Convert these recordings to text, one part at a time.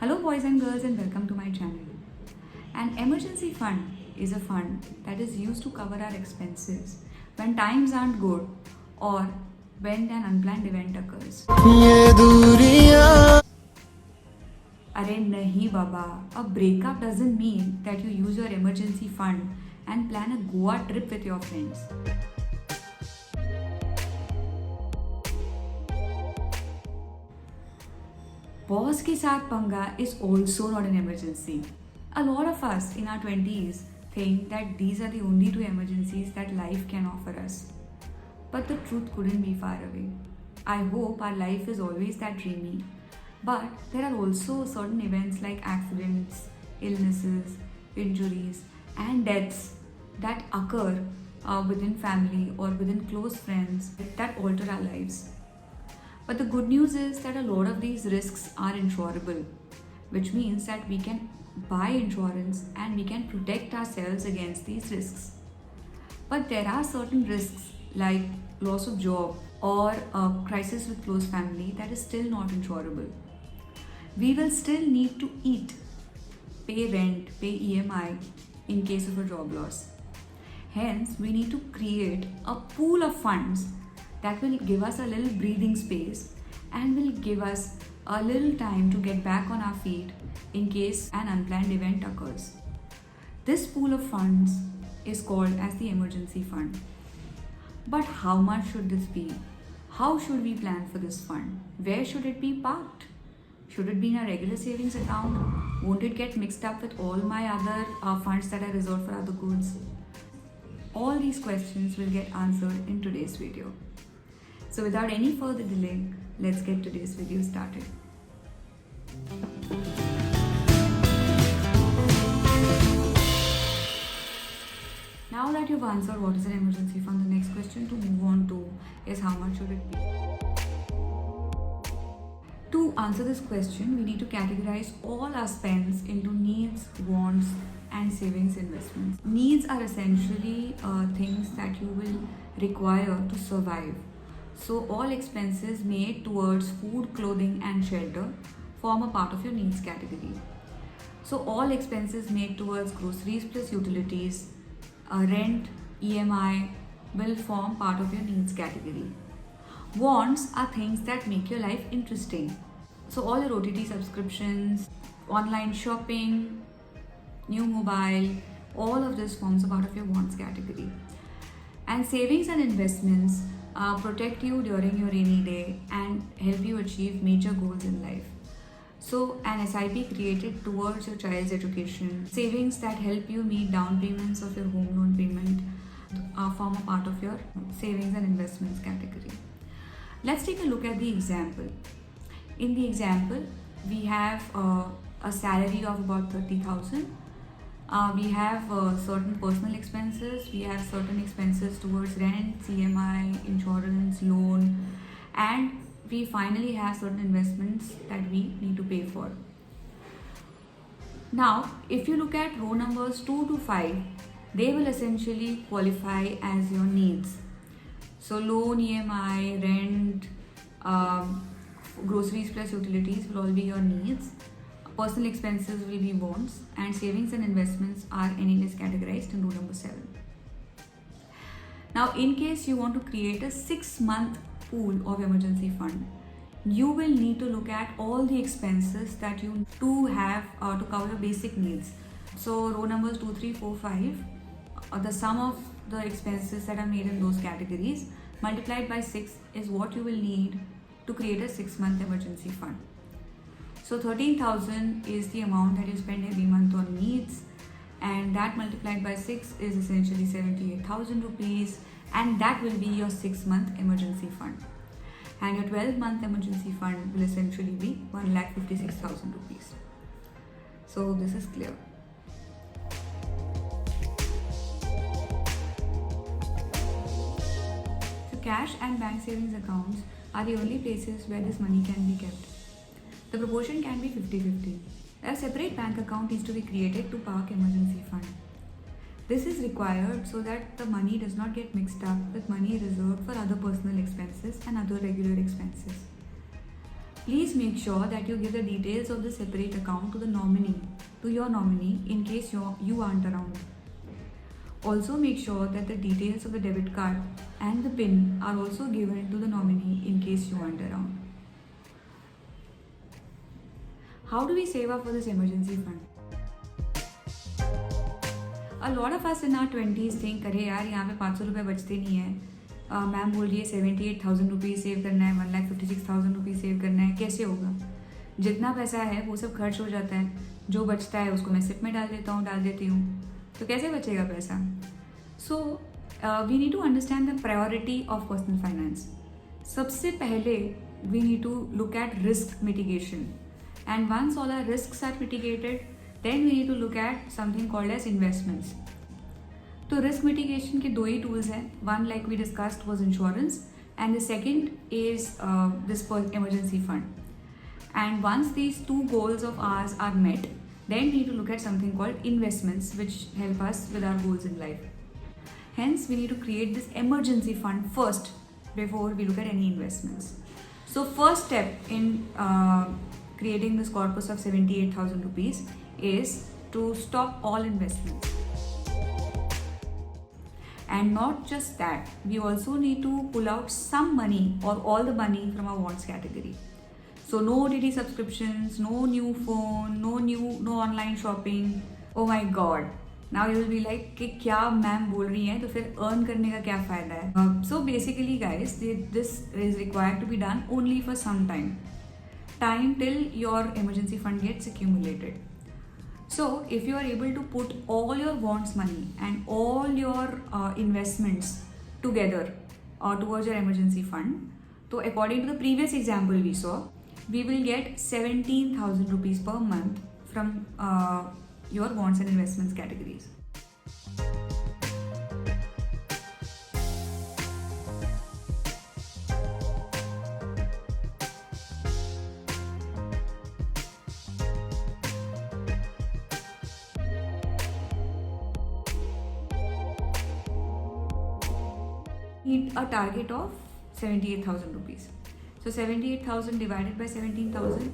Hello, boys and girls, and welcome to my channel. An emergency fund is a fund that is used to cover our expenses when times aren't good or when an unplanned event occurs. Arey nahi baba, a breakup doesn't mean that you use your emergency fund and plan a Goa trip with your friends. Boss के साथ पंगा is also not an emergency. A lot of us in our 20s think that these are the only two emergencies that life can offer us. But the truth couldn't be far away. I hope our life is always that dreamy. But there are also certain events like accidents, illnesses, injuries, and deaths that occur within family or within close friends that alter our lives. But the good news is that a lot of these risks are insurable, which means that we can buy insurance and we can protect ourselves against these risks. But there are certain risks like loss of job or a crisis with close family that is still not insurable. We will still need to eat, pay rent, pay EMI in case of a job loss. Hence, we need to create a pool of funds that will give us a little breathing space and will give us a little time to get back on our feet in case an unplanned event occurs. This pool of funds is called as the emergency fund. But how much should this be? How should we plan for this fund? Where should it be parked? Should it be in a regular savings account? Won't it get mixed up with all my other funds that are reserved for other goods? All these questions will get answered in today's video. So without any further delay, let's get today's video started. Now that you've answered what is an emergency fund, the next question to move on to is how much should it be? To answer this question, we need to categorize all our spends into needs, wants, and savings investments. Needs are essentially things that you will require to survive. So all expenses made towards food, clothing and shelter form a part of your needs category. So all expenses made towards groceries plus utilities, rent, EMI will form part of your needs category. Wants are things that make your life interesting. So all your OTT subscriptions, online shopping, new mobile, all of this forms a part of your wants category. And savings and investments protect you during your rainy day and help you achieve major goals in life. So an SIP created towards your child's education, savings that help you meet down payments of your home loan payment form a part of your savings and investments category. Let's take a look at the example. In the example, we have a salary of about 30,000. We have certain personal expenses, we have certain expenses towards rent, CMI, insurance, loan, and we finally have certain investments that we need to pay for. Now, if you look at row numbers 2 to 5, they will essentially qualify as your needs. So loan, EMI, rent, groceries plus utilities will all be your needs. Personal expenses will be wants, and savings and investments are anyways categorized in row number 7. Now, in case you want to create a 6-month pool of emergency fund, you will need to look at all the expenses that you do have to cover your basic needs. So row numbers 2, 3, 4, 5, the sum of the expenses that are made in those categories multiplied by 6 is what you will need to create a 6-month emergency fund. So 13,000 is the amount that you spend every month on needs, and that multiplied by 6 is essentially 78,000 rupees, and that will be your 6-month emergency fund. And your 12-month emergency fund will essentially be 1,56,000 rupees. So this is clear. So cash and bank savings accounts are the only places where this money can be kept. The proportion can be 50-50. A separate bank account needs to be created to park emergency fund. This is required so that the money does not get mixed up with money reserved for other personal expenses and other regular expenses. Please make sure that you give the details of the separate account to your nominee in case you aren't around. Also make sure that the details of the debit card and the PIN are also given to the nominee in case you aren't around. How do we save up for this emergency fund? A lot of us in our 20s think, अरे यार यहाँ पे 500 रुपये बचते नहीं है, ma'am बोल रही है 78,000 रुपीज़ सेव करना है, 1,56,000 रुपीज़ सेव करना है, कैसे होगा? जितना पैसा है वो सब खर्च हो जाता है, जो बचता है उसको मैं सिप में डाल देती हूँ, तो कैसे बचेगा पैसा? So we need to understand the priority of personal finance. सबसे पहले we need to look at risk mitigation, and once all are risks are mitigated, then we need to look at something called as investments. तो risk mitigation के दो ही tools हैं. One, like we discussed, was insurance, and the second is this emergency fund. And once these two goals of ours are met, then we need to look at something called investments, which help us with our goals in life. Hence, we need to create this emergency fund first before we look at any investments. So first step in creating this corpus of 78,000 rupees is to stop all investments. And not just that, we also need to pull out some money or all the money from our wants category. So no OTT subscriptions, no new phone, no online shopping. Oh my god. Now you will be like कि क्या ma'am बोल रही हैं, तो फिर earn करने का क्या फायदा है? So basically guys, this is required to be done only for some time till your emergency fund gets accumulated. So if you are able to put all your wants money and all your investments together towards your emergency fund, so according to the previous example we saw, we will get 17,000 rupees per month from your wants and investments categories. Need a target of 78,000 rupees. So 78,000 divided by 17,000.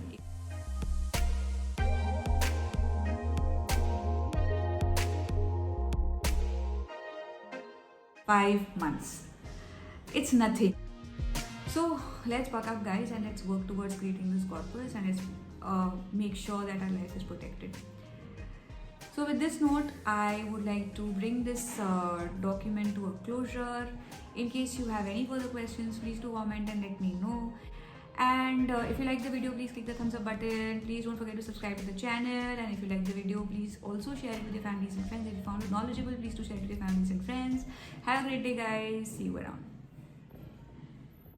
5 months. It's nothing. So let's buck up guys and let's work towards creating this corpus, and let's make sure that our life is protected. So with this note, I would like to bring this document to a closure. In case you have any further questions, please do comment and let me know. And if you like the video, please click the thumbs up button. Please don't forget to subscribe to the channel. And if you like the video, please also share it with your families and friends. If you found it knowledgeable, please do share it with your families and friends. Have a great day guys. See you around.